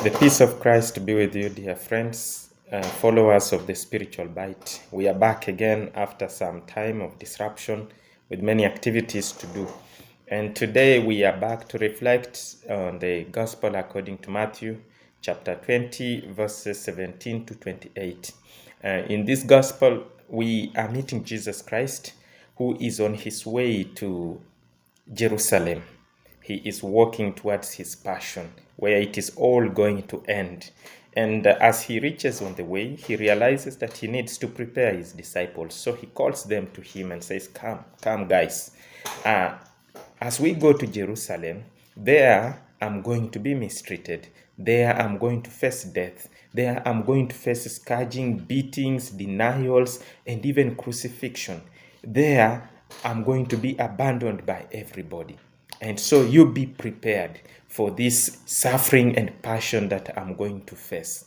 The peace of Christ be with you, dear friends, followers of the Spiritual Bite. We are back again after some time of disruption with many activities to do. And today we are back to reflect on the Gospel according to Matthew, chapter 20, verses 17 to 28. In this Gospel, we are meeting Jesus Christ, who is on his way to Jerusalem. He is walking towards his passion, where it is all going to end. And as he reaches on the way, he realizes that he needs to prepare his disciples. So he calls them to him and says, come guys. As we go to Jerusalem, there I'm going to be mistreated. There I'm going to face death. There I'm going to face scourging, beatings, denials, and even crucifixion. There I'm going to be abandoned by everybody. And so you be prepared for this suffering and passion that I'm going to face.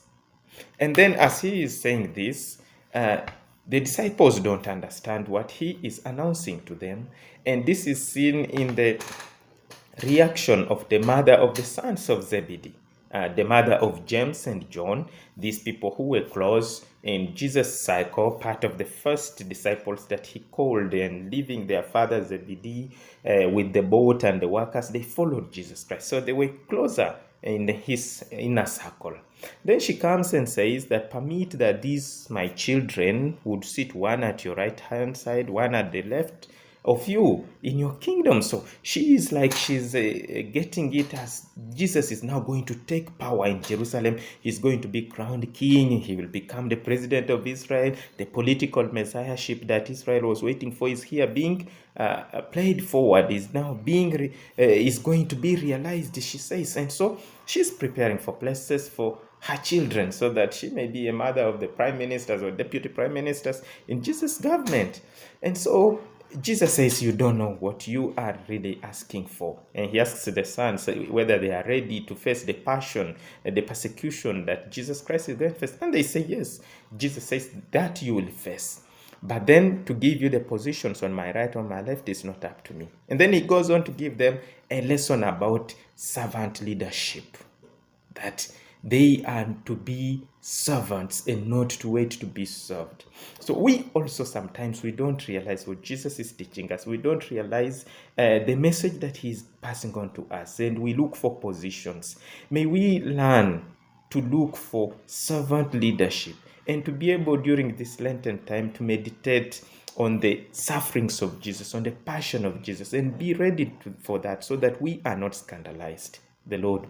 And then as he is saying this, the disciples don't understand what he is announcing to them. And this is seen in the reaction of the mother of the sons of Zebedee, the mother of James and John, these people who were close in Jesus' cycle, part of the first disciples that he called, and leaving their father Zebedee with the boat and the workers, they followed Jesus Christ. So they were closer in his inner circle. Then she comes and says that permit that these my children would sit one at your right hand side, one at the left of you in your kingdom. So she is like she's getting it as Jesus is now going to take power in Jerusalem. He's going to be crowned king. He will become the president of Israel. The political messiahship that Israel was waiting for is here being played forward, is now being is going to be realized, she says. And so she's preparing for places for her children so that she may be a mother of the prime ministers or deputy prime ministers in Jesus' government. And so Jesus says, you don't know what you are really asking for. And he asks the sons whether they are ready to face the passion, the persecution that Jesus Christ is going to face. And they say, yes. Jesus says, that you will face. But then to give you the positions on my right or my left is not up to me. And then he goes on to give them a lesson about servant leadership. That they are to be servants and not to wait to be served. So we also sometimes we don't realize what Jesus is teaching us. We don't realize the message that he is passing on to us, and we look for positions. May we learn to look for servant leadership and to be able during this Lenten time to meditate on the sufferings of Jesus, on the passion of Jesus, and be ready for that so that we are not scandalized. The Lord be